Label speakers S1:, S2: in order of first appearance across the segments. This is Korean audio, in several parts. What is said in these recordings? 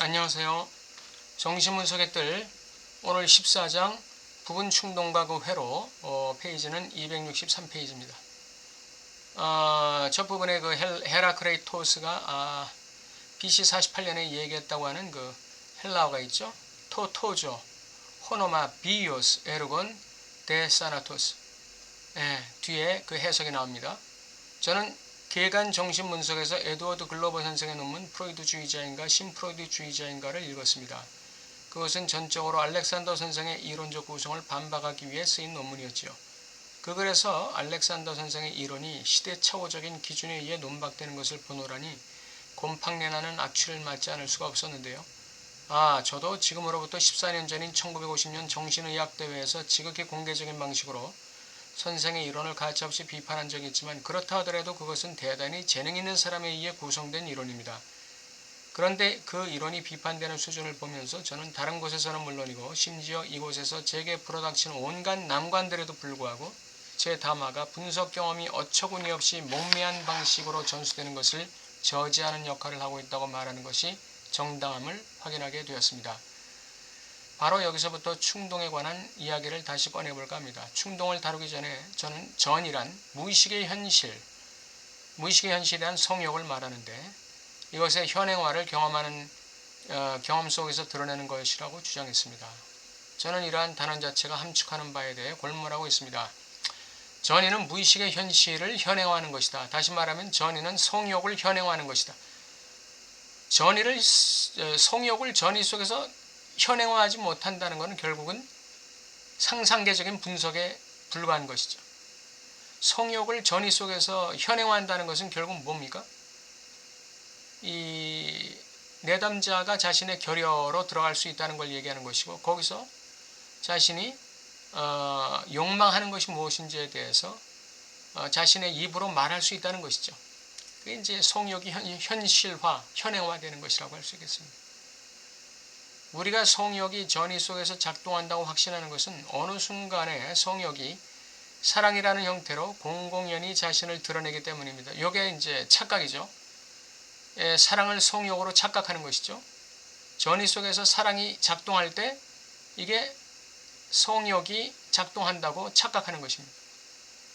S1: 안녕하세요. 정신분석객들 오늘 14장 부분 충동과 그 회로 페이지는 263페이지입니다. 첫 부분에 그 헤라크레이토스가 BC 48년에 얘기했다고 하는 그 헬라어가 있죠. 토토조, 호노마, 비오스, 에르곤, 데사나토스. 뒤에 그 해석이 나옵니다. 저는 개간 정신분석에서 에드워드 글로버 선생의 논문 프로이드주의자인가 신프로이드주의자인가를 읽었습니다. 그것은 전적으로 알렉산더 선생의 이론적 구성을 반박하기 위해 쓰인 논문이었지요. 그 글에서 알렉산더 선생의 이론이 시대착오적인 기준에 의해 논박되는 것을 보노라니 곰팡내나는 악취를 맡지 않을 수가 없었는데요. 저도 지금으로부터 14년 전인 1950년 정신의학대회에서 지극히 공개적인 방식으로 선생의 이론을 가차없이 비판한 적이 있지만 그렇다 하더라도 그것은 대단히 재능 있는 사람에 의해 구성된 이론입니다. 그런데 그 이론이 비판되는 수준을 보면서 저는 다른 곳에서는 물론이고 심지어 이곳에서 제게 불어닥치는 온갖 난관들에도 불구하고 제 담화가 분석 경험이 어처구니 없이 목미한 방식으로 전수되는 것을 저지하는 역할을 하고 있다고 말하는 것이 정당함을 확인하게 되었습니다. 바로 여기서부터 충동에 관한 이야기를 다시 꺼내볼까 합니다. 충동을 다루기 전에 저는 전이란 무의식의 현실이란 성욕을 말하는데 이것의 현행화를 경험하는 경험 속에서 드러내는 것이라고 주장했습니다. 저는 이러한 단원 자체가 함축하는 바에 대해 골몰하고 있습니다. 전이는 무의식의 현실을 현행화하는 것이다. 다시 말하면 전이는 성욕을 현행화하는 것이다. 성욕을 전이 속에서 현행화하지 못한다는 것은 결국은 상상계적인 분석에 불과한 것이죠. 성욕을 전이 속에서 현행화한다는 것은 결국 뭡니까? 이 내담자가 자신의 결여로 들어갈 수 있다는 걸 얘기하는 것이고 거기서 자신이 욕망하는 것이 무엇인지에 대해서 자신의 입으로 말할 수 있다는 것이죠. 그게 이제 성욕이 현실화, 현행화되는 것이라고 할 수 있겠습니다. 우리가 성욕이 전이 속에서 작동한다고 확신하는 것은 어느 순간에 성욕이 사랑이라는 형태로 공공연히 자신을 드러내기 때문입니다. 이게 이제 착각이죠. 사랑을 성욕으로 착각하는 것이죠. 전이 속에서 사랑이 작동할 때 이게 성욕이 작동한다고 착각하는 것입니다.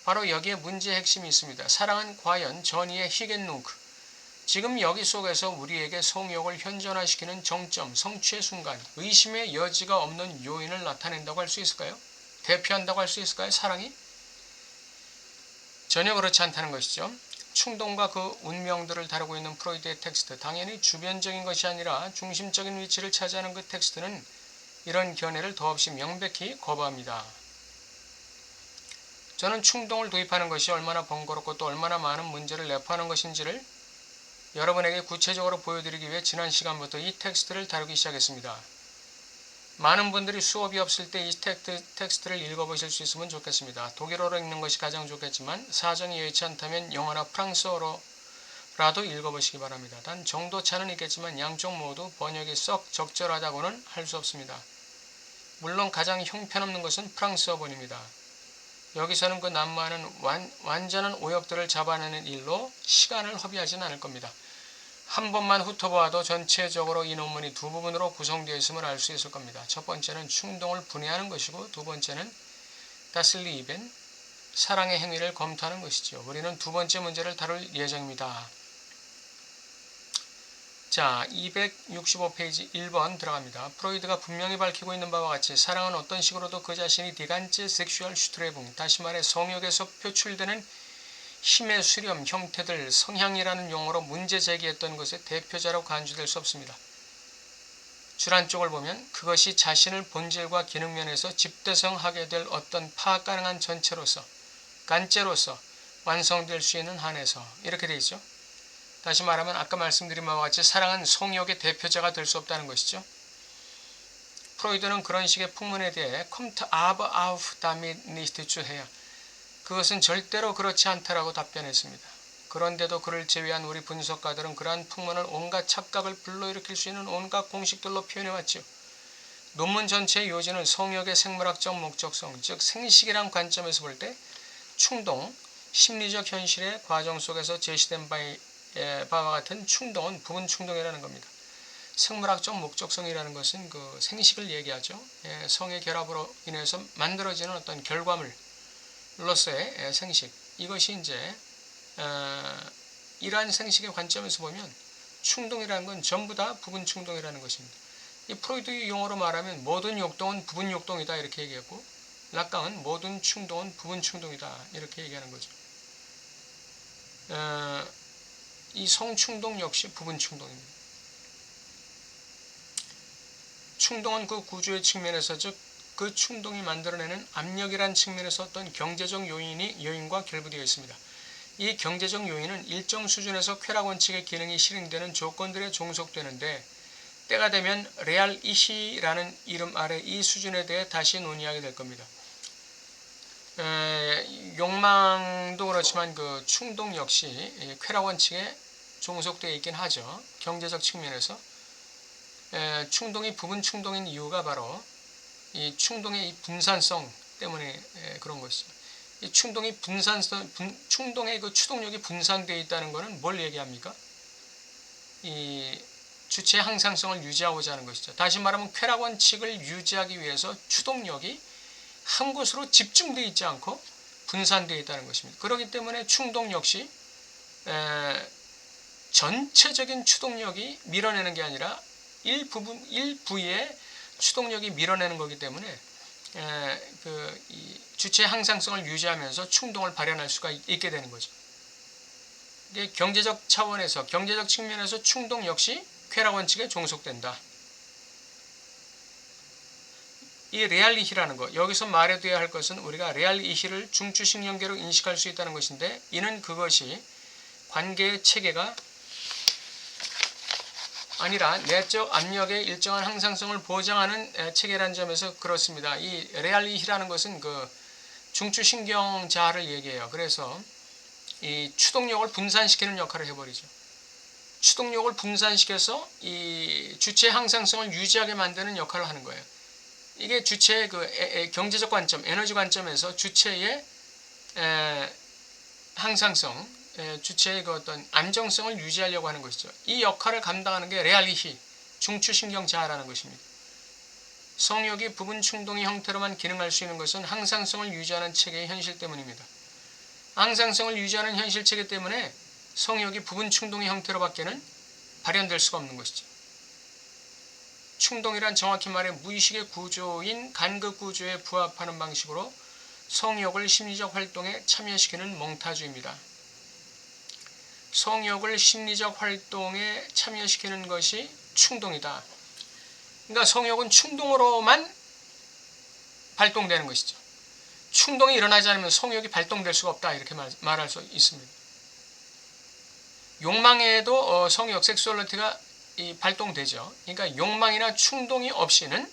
S1: 바로 여기에 문제의 핵심이 있습니다. 사랑은 과연 전이의 히겐누크, 지금 여기 속에서 우리에게 성욕을 현존화시키는 정점, 성취의 순간, 의심의 여지가 없는 요인을 나타낸다고 할 수 있을까요? 대표한다고 할 수 있을까요? 사랑이? 전혀 그렇지 않다는 것이죠. 충동과 그 운명들을 다루고 있는 프로이드의 텍스트, 당연히 주변적인 것이 아니라 중심적인 위치를 차지하는 그 텍스트는 이런 견해를 더없이 명백히 거부합니다. 저는 충동을 도입하는 것이 얼마나 번거롭고 또 얼마나 많은 문제를 내포하는 것인지를 여러분에게 구체적으로 보여드리기 위해 지난 시간부터 이 텍스트를 다루기 시작했습니다. 많은 분들이 수업이 없을 때 이 텍스트를 읽어보실 수 있으면 좋겠습니다. 독일어로 읽는 것이 가장 좋겠지만 사정이 여의치 않다면 영어나 프랑스어로라도 읽어보시기 바랍니다. 단 정도 차는 있겠지만 양쪽 모두 번역이 썩 적절하다고는 할 수 없습니다. 물론 가장 형편없는 것은 프랑스어본입니다. 여기서는 그 난무하는 완전한 오역들을 잡아내는 일로 시간을 허비하지는 않을 겁니다. 한 번만 훑어보아도 전체적으로 이 논문이 두 부분으로 구성되어 있음을 알 수 있을 겁니다. 첫 번째는 충동을 분해하는 것이고 두 번째는 다슬리이벤, 사랑의 행위를 검토하는 것이죠. 우리는 두 번째 문제를 다룰 예정입니다. 자, 265페이지 1번 들어갑니다. 프로이드가 분명히 밝히고 있는 바와 같이 사랑은 어떤 식으로도 그 자신이 디간체 섹슈얼 슈트레붕, 다시 말해 성욕에서 표출되는 힘의 수렴, 형태들, 성향이라는 용어로 문제 제기했던 것의 대표자로 간주될 수 없습니다. 줄 한쪽을 보면 그것이 자신을 본질과 기능면에서 집대성하게 될 어떤 파악 가능한 전체로서, 간체로서 완성될 수 있는 한에서 이렇게 되어 있죠. 다시 말하면 아까 말씀드린 바와 같이 사랑은 성욕의 대표자가 될 수 없다는 것이죠. 프로이드는 그런 식의 풍문에 대해 kommt aber auf damit nicht zu her, 그것은 절대로 그렇지 않다라고 답변했습니다. 그런데도 그를 제외한 우리 분석가들은 그러한 풍문을 온갖 착각을 불러일으킬 수 있는 온갖 공식들로 표현해왔죠. 논문 전체의 요지는 성욕의 생물학적 목적성, 즉 생식이란 관점에서 볼 때 충동, 심리적 현실의 과정 속에서 제시된 바와 같은 충동은 부분 충동이라는 겁니다. 생물학적 목적성이라는 것은 그 생식을 얘기하죠. 성의 결합으로 인해서 만들어지는 어떤 결과물로서의 생식. 이것이 이제 이러한 생식의 관점에서 보면 충동이라는 건 전부 다 부분 충동이라는 것입니다. 이 프로이드 용어로 말하면 모든 욕동은 부분 욕동이다 이렇게 얘기했고, 락강은 모든 충동은 부분 충동이다 이렇게 얘기하는 거죠. 이 성충동 역시 부분 충동입니다. 충동은 그 구조의 측면에서, 즉 그 충동이 만들어내는 압력이란 측면에서 어떤 경제적 요인과 결부되어 있습니다. 이 경제적 요인은 일정 수준에서 쾌락 원칙의 기능이 실행되는 조건들에 종속되는데, 때가 되면 레알 이시라는 이름 아래 이 수준에 대해 다시 논의하게 될 겁니다. 욕망도 그렇지만 그 충동 역시 쾌락 원칙에 종속되어 있긴 하죠. 경제적 측면에서. 충동이 부분 충동인 이유가 바로 이 충동의 이 분산성 때문에 그런 것이죠. 이 충동이 충동의 그 추동력이 분산되어 있다는 것은 뭘 얘기합니까? 이 주체의 항상성을 유지하고자 하는 것이죠. 다시 말하면 쾌락 원칙을 유지하기 위해서 추동력이 한 곳으로 집중되어 있지 않고 분산되어 있다는 것입니다. 그렇기 때문에 충동 역시 전체적인 추동력이 밀어내는 게 아니라 일부의 추동력이 밀어내는 거기 때문에 이 주체의 항상성을 유지하면서 충동을 발현할 수가 있게 되는 거죠. 이게 경제적 차원에서, 경제적 측면에서 충동 역시 쾌락 원칙에 종속된다. 이 레알이시라는 것, 여기서 말해둬야 할 것은 우리가 레알이시를 중추신경계로 인식할 수 있다는 것인데, 이는 그것이 관계의 체계가 아니라 내적 압력의 일정한 항상성을 보장하는 체계라는 점에서 그렇습니다. 이 레알이시라는 것은 그 중추신경자를 얘기해요. 그래서 이 추동력을 분산시키는 역할을 해버리죠. 추동력을 분산시켜서 이 주체의 항상성을 유지하게 만드는 역할을 하는 거예요. 이게 주체의 그 경제적 관점, 에너지 관점에서 주체의 항상성, 주체의 그 어떤 안정성을 유지하려고 하는 것이죠. 이 역할을 감당하는 게 레알리시, 중추신경자라는 것입니다. 성욕이 부분 충동의 형태로만 기능할 수 있는 것은 항상성을 유지하는 체계의 현실 때문입니다. 항상성을 유지하는 현실 체계 때문에 성욕이 부분 충동의 형태로밖에는 발현될 수가 없는 것이죠. 충동이란 정확히 말해 무의식의 구조인 간극 구조에 부합하는 방식으로 성욕을 심리적 활동에 참여시키는 몽타주의입니다. 성욕을 심리적 활동에 참여시키는 것이 충동이다. 그러니까 성욕은 충동으로만 발동되는 것이죠. 충동이 일어나지 않으면 성욕이 발동될 수가 없다 이렇게 말할 수 있습니다. 욕망에도 성욕, 섹슈얼리티가 발동되죠. 그러니까 욕망이나 충동이 없이는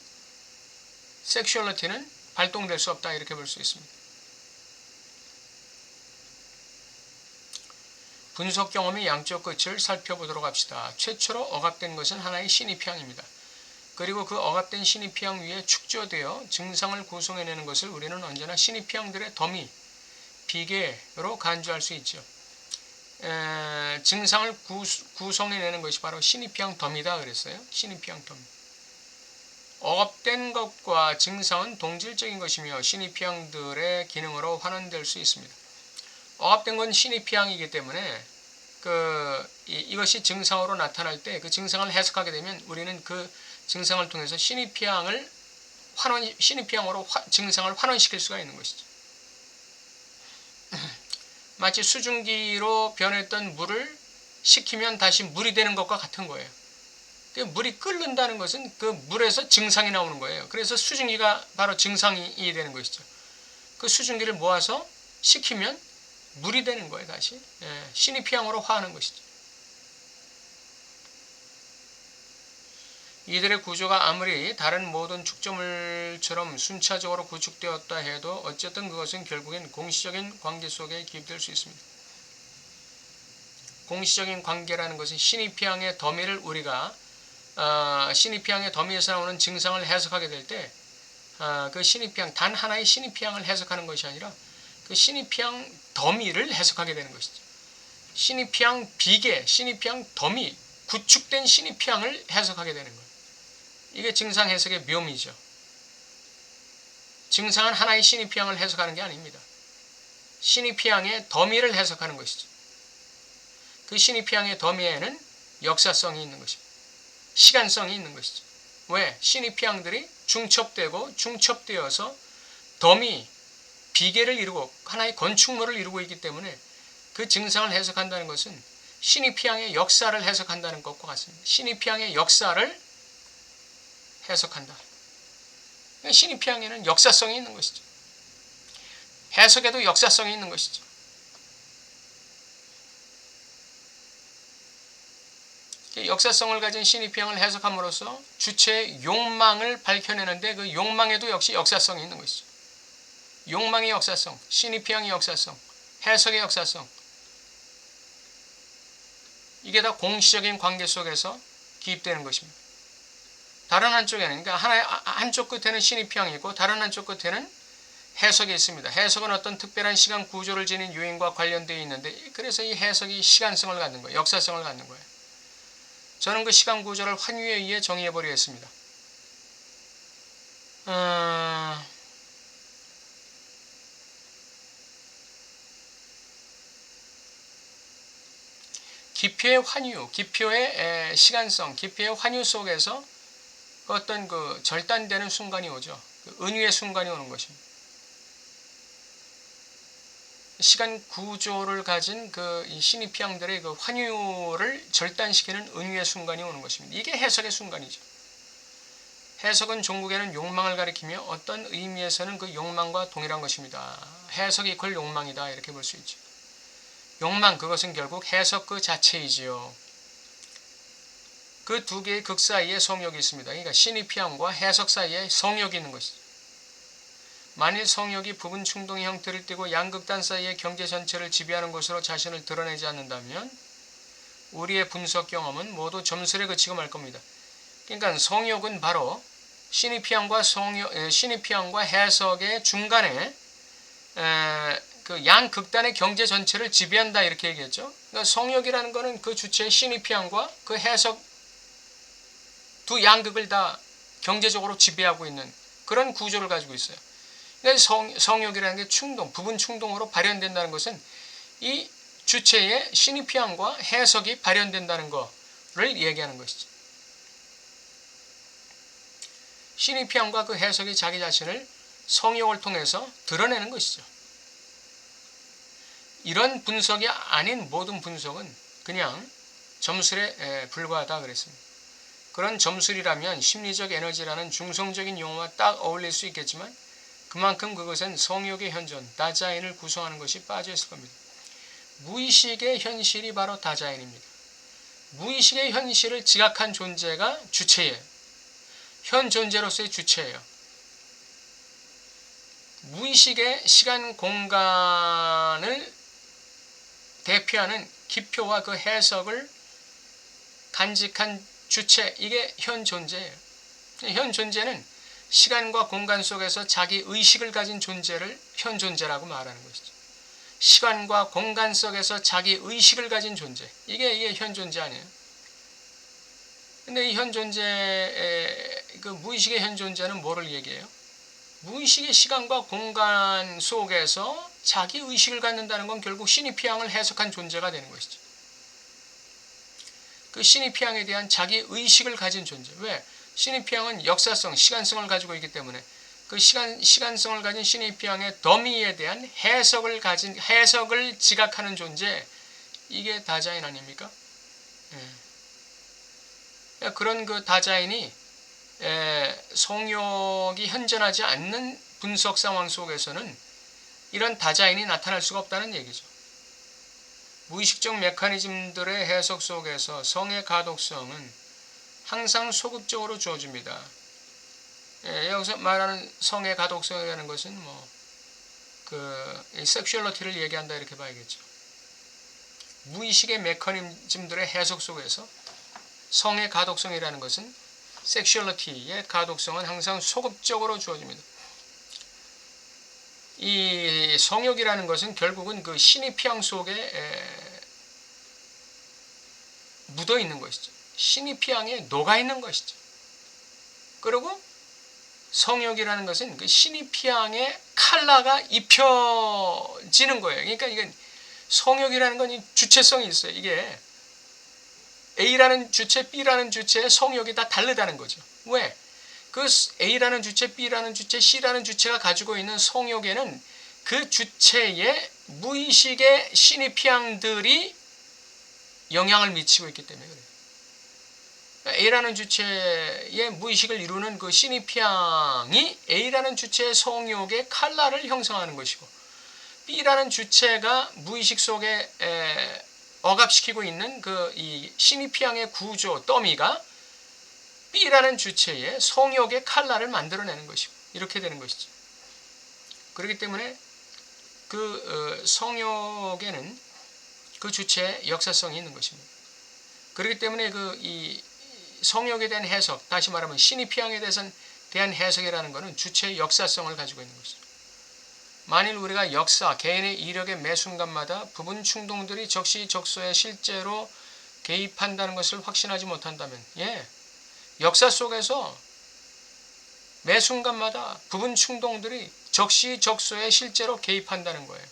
S1: 섹슈얼리티는 발동될 수 없다 이렇게 볼 수 있습니다. 분석 경험의 양쪽 끝을 살펴보도록 합시다. 최초로 억압된 것은 하나의 신입향입니다. 그리고 그 억압된 신입향 위에 축조되어 증상을 구성해내는 것을 우리는 언제나 신입향들의 더미, 비계로 간주할 수 있죠. 증상을 구성해내는 것이 바로 신입향 더미다 그랬어요. 신입향 더미. 억압된 것과 증상은 동질적인 것이며 신입향들의 기능으로 환원될 수 있습니다. 억압된 건 신입향이기 때문에 이것이 증상으로 나타날 때 그 증상을 해석하게 되면 우리는 그 증상을 통해서 신입향으로 증상을 환원시킬 수가 있는 것이죠. 마치 수증기로 변했던 물을 식히면 다시 물이 되는 것과 같은 거예요. 물이 끓는다는 것은 그 물에서 증상이 나오는 거예요. 그래서 수증기가 바로 증상이 되는 것이죠. 그 수증기를 모아서 식히면 물이 되는 거예요. 다시 신입향으로 화하는 것이죠. 이들의 구조가 아무리 다른 모든 축조물처럼 순차적으로 구축되었다 해도 어쨌든 그것은 결국엔 공시적인 관계 속에 기입될 수 있습니다. 공시적인 관계라는 것은 신입향의 더미를 우리가 신입향의 더미에서 나오는 증상을 해석하게 될 때 그 신입향, 단 하나의 신입향을 해석하는 것이 아니라 그 신입향 더미를 해석하게 되는 것이죠. 신입향 비계, 신입향 더미, 구축된 신입피양을 해석하게 되는 거예요. 이게 증상 해석의 묘미죠. 증상은 하나의 신입피양을 해석하는 게 아닙니다. 신입피양의 더미를 해석하는 것이죠. 그 신입피양의 더미에는 역사성이 있는 것입니다. 시간성이 있는 것이죠. 왜? 신입피양들이 중첩되고 중첩되어서 더미, 비계를 이루고 하나의 건축물을 이루고 있기 때문에 그 증상을 해석한다는 것은 신입피양의 역사를 해석한다는 것과 같습니다. 신입피양의 역사를 해석한다. 신입피양에는 역사성이 있는 것이죠. 해석에도 역사성이 있는 것이죠. 역사성을 가진 신입피양을 해석함으로써 주체의 욕망을 밝혀내는데 그 욕망에도 역시 역사성이 있는 것이죠. 욕망의 역사성, 신입피양의 역사성, 해석의 역사성, 이게 다 공시적인 관계 속에서 기입되는 것입니다. 다른 한쪽에는, 그러니까 한쪽 끝에는 신입피양이 있고 다른 한쪽 끝에는 해석이 있습니다. 해석은 어떤 특별한 시간 구조를 지닌 요인과 관련되어 있는데, 그래서 이 해석이 시간성을 갖는 거예요. 역사성을 갖는 거예요. 저는 그 시간 구조를 환유에 의해 정의해버리려 했습니다. 기표의 환유, 기표의 시간성, 기표의 환유 속에서 어떤 그 절단되는 순간이 오죠. 그 은유의 순간이 오는 것입니다. 시간 구조를 가진 그 신입피양들의 그 환유를 절단시키는 은유의 순간이 오는 것입니다. 이게 해석의 순간이죠. 해석은 종국에는 욕망을 가리키며 어떤 의미에서는 그 욕망과 동일한 것입니다. 해석이 이퀄 욕망이다, 이렇게 볼 수 있죠. 욕망, 그것은 결국 해석 그 자체이지요. 그 두 개의 극 사이에 성욕이 있습니다. 그러니까 신입피양과 해석 사이에 성욕이 있는 것이죠. 만일 성욕이 부분 충동의 형태를 띠고 양극단 사이의 경제 전체를 지배하는 것으로 자신을 드러내지 않는다면 우리의 분석 경험은 모두 점술에 그치고 말 겁니다. 그러니까 성욕은 바로 신입피양과 해석의 중간에 그 양극단의 경제 전체를 지배한다, 이렇게 얘기했죠. 그러니까 성욕이라는 것은 그 주체의 신입피양과 그 해석 두 양극을 다 경제적으로 지배하고 있는 그런 구조를 가지고 있어요. 그러니까 성욕이라는 게 충동, 부분 충동으로 발현된다는 것은 이 주체의 신입피양과 해석이 발현된다는 것을 얘기하는 것이죠. 신입피양과 그 해석이 자기 자신을 성욕을 통해서 드러내는 것이죠. 이런 분석이 아닌 모든 분석은 그냥 점술에 불과하다 그랬습니다. 그런 점술이라면 심리적 에너지라는 중성적인 용어와 딱 어울릴 수 있겠지만 그만큼 그것은 성욕의 현존, 다자인을 구성하는 것이 빠져 있을 겁니다. 무의식의 현실이 바로 다자인입니다. 무의식의 현실을 지각한 존재가 주체예요. 현 존재로서의 주체예요. 무의식의 시간 공간을 대표하는 기표와 그 해석을 간직한 주체, 이게 현 존재예요. 현 존재는 시간과 공간 속에서 자기 의식을 가진 존재를 현 존재라고 말하는 것이죠. 시간과 공간 속에서 자기 의식을 가진 존재, 이게 현 존재 아니에요. 근데 이 현 존재, 그 무의식의 현 존재는 뭐를 얘기해요? 무의식의 시간과 공간 속에서 자기 의식을 갖는다는 건 결국 신입피양을 해석한 존재가 되는 것이죠. 그 신입피양에 대한 자기 의식을 가진 존재. 왜? 신입피양은 역사성, 시간성을 가지고 있기 때문에 그 시간성을 가진 신입피양의 더미에 대한 해석을 지각하는 존재, 이게 다자인 아닙니까? 그런 그 다자인이 성욕이 현존하지 않는 분석 상황 속에서는 이런 다자인이 나타날 수가 없다는 얘기죠. 무의식적 메커니즘들의 해석 속에서 성의 가독성은 항상 소극적으로 주어집니다. 여기서 말하는 성의 가독성이라는 것은 섹슈얼리티를 얘기한다, 이렇게 봐야겠죠. 무의식의 메커니즘들의 해석 속에서 성의 가독성이라는 것은 섹슈얼리티의 가독성은 항상 소극적으로 주어집니다. 이 성욕이라는 것은 결국은 그 신입피양 속에 묻어 있는 것이죠. 신이 피양에 녹아 있는 것이죠. 그리고 성욕이라는 것은 그 신이 피양에 칼라가 입혀지는 거예요. 그러니까 이건 성욕이라는 건 주체성이 있어요. 이게 A라는 주체, B라는 주체의 성욕이 다 다르다는 거죠. 왜? 그 A라는 주체, B라는 주체, C라는 주체가 가지고 있는 성욕에는 그 주체의 무의식의 신이 피양들이 영향을 미치고 있기 때문에 그래요. A라는 주체의 무의식을 이루는 그 신이 피양이 A라는 주체의 성욕의 칼라를 형성하는 것이고, B라는 주체가 무의식 속에 억압시키고 있는 그 이 신이 피양의 구조 더미가 B라는 주체의 성욕의 칼라를 만들어내는 것이고, 이렇게 되는 것이죠. 그렇기 때문에 그 성욕에는 그 주체의 역사성이 있는 것입니다. 그렇기 때문에 그 이 성욕에 대한 해석, 다시 말하면 신이 피양에 대한 해석이라는 것은 주체의 역사성을 가지고 있는 것이죠. 만일 우리가 역사, 개인의 이력의 매 순간마다 부분 충동들이 적시적소에 실제로 개입한다는 것을 확신하지 못한다면, 역사 속에서 매 순간마다 부분 충동들이 적시적소에 실제로 개입한다는 거예요.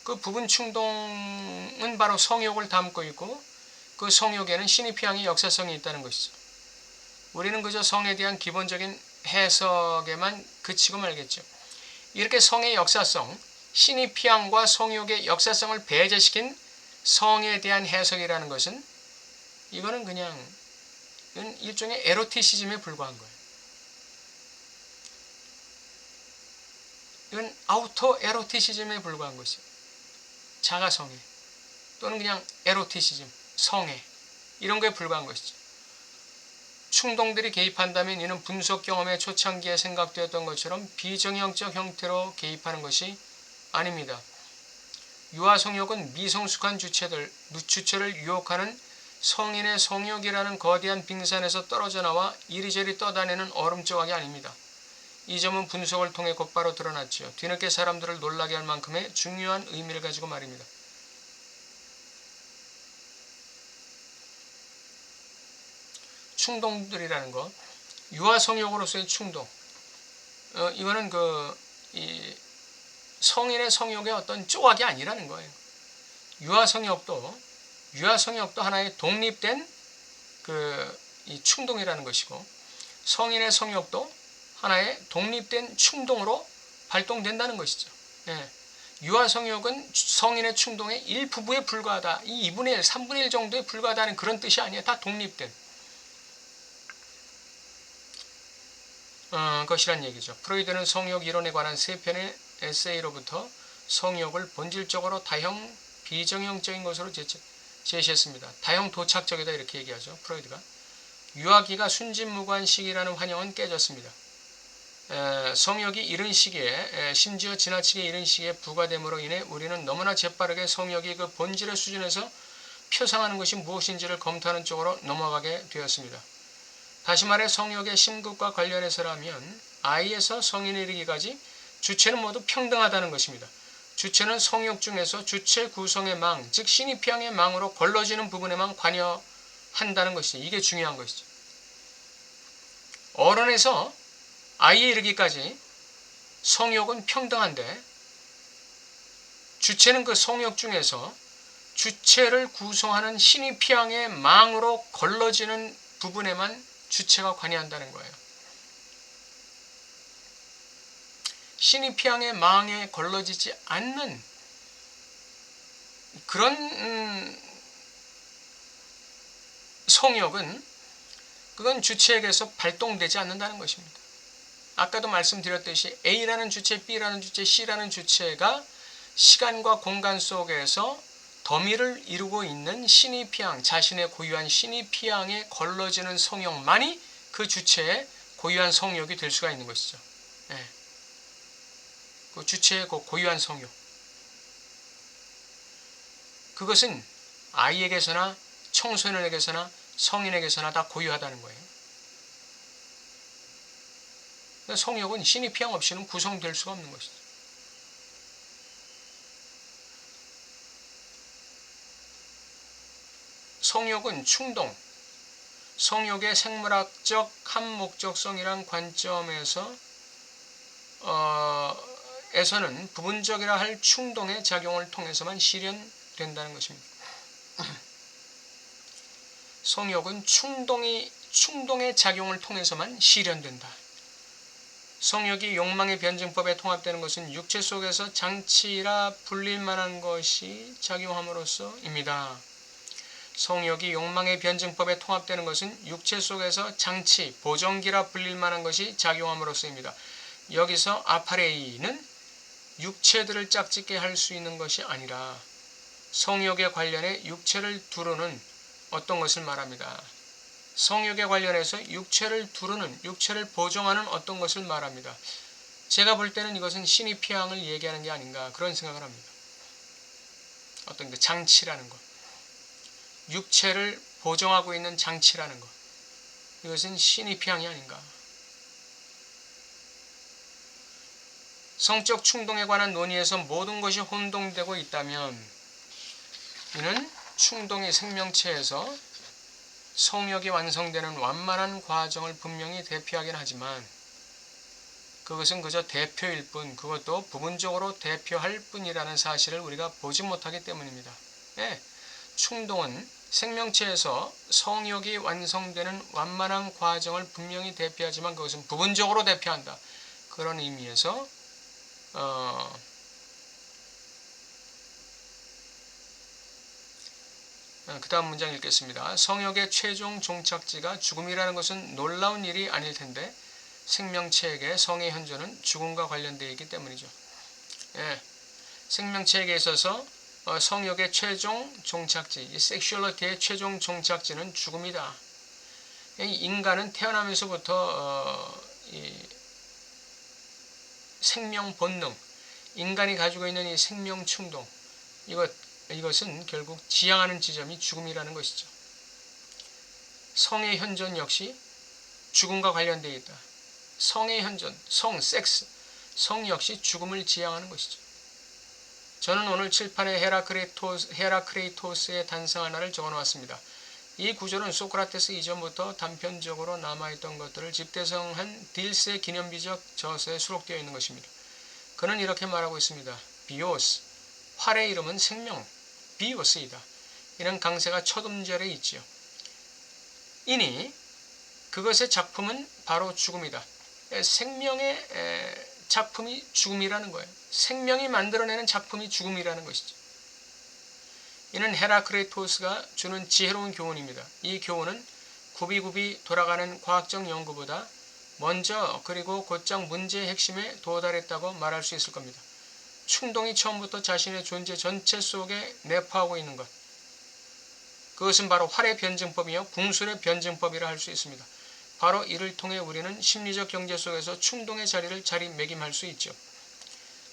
S1: 그 부분 충동은 바로 성욕을 담고 있고, 그 성욕에는 신이 피양의 역사성이 있다는 것이죠. 우리는 그저 성에 대한 기본적인 해석에만 그치고 말겠죠. 이렇게 성의 역사성, 신이 피양과 성욕의 역사성을 배제시킨 성에 대한 해석이라는 것은, 이거는 그냥 일종의 에로티시즘에 불과한 거예요. 이건 아우터 에로티시즘에 불과한 것이에요. 자가성애 또는 그냥 에로티시즘, 성애, 이런 거에 불과한 것이죠. 충동들이 개입한다면 이는 분석 경험의 초창기에 생각되었던 것처럼 비정형적 형태로 개입하는 것이 아닙니다. 유아성욕은 미성숙한 주체를 유혹하는 성인의 성욕이라는 거대한 빙산에서 떨어져 나와 이리저리 떠다니는 얼음 조각이 아닙니다. 이 점은 분석을 통해 곧바로 드러났지요. 뒤늦게 사람들을 놀라게 할 만큼의 중요한 의미를 가지고 말입니다. 충동들이라는 것, 유아성욕으로서의 충동, 이거는 이 성인의 성욕의 어떤 조각이 아니라는 거예요. 유아성욕도 하나의 독립된 이 충동이라는 것이고, 성인의 성욕도 하나의 독립된 충동으로 발동된다는 것이죠. 유아성욕은 성인의 충동의 일부분에 불과하다. 이 2분의 1, 3분의 1 정도에 불과하다는 그런 뜻이 아니에요. 다 독립된 것이란 얘기죠. 프로이드는 성욕 이론에 관한 3편의 에세이로부터 성욕을 본질적으로 다형, 비정형적인 것으로 제시했습니다. 다형 도착적이다 이렇게 얘기하죠. 프로이드가. 유아기가 순진무구한 시기라는 환영은 깨졌습니다. 성욕이 이른 시기에, 심지어 지나치게 이른 시기에 부과됨으로 인해 우리는 너무나 재빠르게 성욕이 그 본질의 수준에서 표상하는 것이 무엇인지를 검토하는 쪽으로 넘어가게 되었습니다. 다시 말해 성욕의 심급과 관련해서라면 아이에서 성인에 이르기까지 주체는 모두 평등하다는 것입니다. 주체는 성욕 중에서 주체 구성의 망, 즉 신이 피양의 망으로 걸러지는 부분에만 관여한다는 것이죠. 이게 중요한 것이죠. 어른에서 아이에 이르기까지 성욕은 평등한데, 주체는 그 성욕 중에서 주체를 구성하는 신이 피양의 망으로 걸러지는 부분에만 주체가 관여한다는 거예요. 신이 피양의 망에 걸러지지 않는 그런 성욕은 그건 주체에게서 발동되지 않는다는 것입니다. 아까도 말씀드렸듯이 A라는 주체, B라는 주체, C라는 주체가 시간과 공간 속에서 더미를 이루고 있는 신이 피양, 자신의 고유한 신이 피양에 걸러지는 성욕만이 그 주체의 고유한 성욕이 될 수가 있는 것이죠. 그 주체의 그 고유한 성욕. 그것은 아이에게서나 청소년에게서나 성인에게서나 다 고유하다는 거예요. 성욕은 신이 피양 없이는 구성될 수가 없는 것이죠. 성욕은 충동, 성욕의 생물학적 한목적성이란 관점에서 에서는 부분적이라 할 충동의 작용을 통해서만 실현된다는 것입니다. 성욕은 충동의 작용을 통해서만 실현된다. 성욕이 욕망의 변증법에 통합되는 것은 육체 속에서 장치라 불릴 만한 것이 작용함으로써입니다. 성욕이 욕망의 변증법에 통합되는 것은 육체 속에서 장치, 보정기라 불릴 만한 것이 작용함으로써입니다. 여기서 아파레이는 육체들을 짝짓게 할 수 있는 것이 아니라 성욕에 관련해 육체를 두르는 어떤 것을 말합니다. 성욕에 관련해서 육체를 두르는, 육체를 보정하는 어떤 것을 말합니다. 제가 볼 때는 이것은 신의 피향을 얘기하는 게 아닌가 그런 생각을 합니다. 어떤 그 장치라는 것, 육체를 보정하고 있는 장치라는 것, 이것은 신의 피향이 아닌가. 성적 충동에 관한 논의에서 모든 것이 혼동되고 있다면 이는 충동이 생명체에서 성욕이 완성되는 완만한 과정을 분명히 대표하긴 하지만 그것은 그저 대표일 뿐, 그것도 부분적으로 대표할 뿐이라는 사실을 우리가 보지 못하기 때문입니다. 네, 충동은 생명체에서 성욕이 완성되는 완만한 과정을 분명히 대표하지만 그것은 부분적으로 대표한다. 그런 의미에서 그 다음 문장 읽겠습니다. 성욕의 최종 종착지가 죽음이라는 것은 놀라운 일이 아닐 텐데 생명체에게 성의 현존은 죽음과 관련되어 있기 때문이죠. 예, 생명체에게 있어서 성욕의 최종 종착지, 이 섹슈얼리티의 최종 종착지는 죽음이다. 인간은 태어나면서부터 이 생명 본능, 인간이 가지고 있는 이 생명 충동, 이것은 결국 지향하는 지점이 죽음이라는 것이죠. 성의 현존 역시 죽음과 관련되어 있다. 성의 현존, 섹스, 성 역시 죽음을 지향하는 것이죠. 저는 오늘 칠판에 헤라크레이토스의 단상 하나를 적어놓았습니다. 이 구절은 소크라테스 이전부터 단편적으로 남아있던 것들을 집대성한 딜스의 기념비적 저서에 수록되어 있는 것입니다. 그는 이렇게 말하고 있습니다. 비오스, 활의 이름은 생명, 비오스이다. 이런 강세가 첫 음절에 있지요. 이니 그것의 작품은 바로 죽음이다. 생명의 작품이 죽음이라는 거예요. 생명이 만들어내는 작품이 죽음이라는 것이죠. 이는 헤라크레이토스가 주는 지혜로운 교훈입니다. 이 교훈은 굽이굽이 돌아가는 과학적 연구보다 먼저 그리고 곧장 문제의 핵심에 도달했다고 말할 수 있을 겁니다. 충동이 처음부터 자신의 존재 전체 속에 내포하고 있는 것, 그것은 바로 활의 변증법이며 궁술의 변증법이라 할 수 있습니다. 바로 이를 통해 우리는 심리적 경제 속에서 충동의 자리를 자리매김할 수 있죠.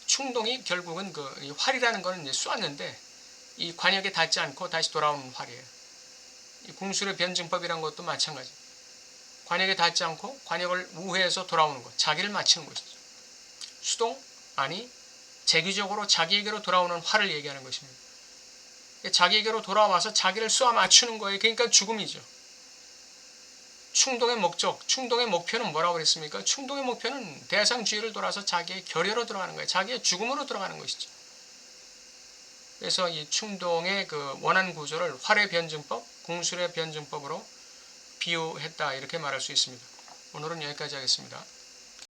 S1: 충동이 결국은 이 활이라는 것은 이제 쏘았는데 이 관역에 닿지 않고 다시 돌아오는 활이에요. 이 궁술의 변증법이란 것도 마찬가지. 관역에 닿지 않고 관역을 우회해서 돌아오는 것, 자기를 맞추는 것이죠. 수동, 아니 재규적으로 자기에게로 돌아오는 활을 얘기하는 것입니다. 자기에게로 돌아와서 자기를 쏘아 맞추는 거예요. 그러니까 죽음이죠. 충동의 목적, 충동의 목표는 뭐라고 그랬습니까? 충동의 목표는 대상 주위를 돌아서 자기의 결여로 들어가는 거예요. 자기의 죽음으로 들어가는 것이죠. 그래서 이 충동의 그 원한 구조를 활의 변증법, 궁술의 변증법으로 비유했다 이렇게 말할 수 있습니다. 오늘은 여기까지 하겠습니다.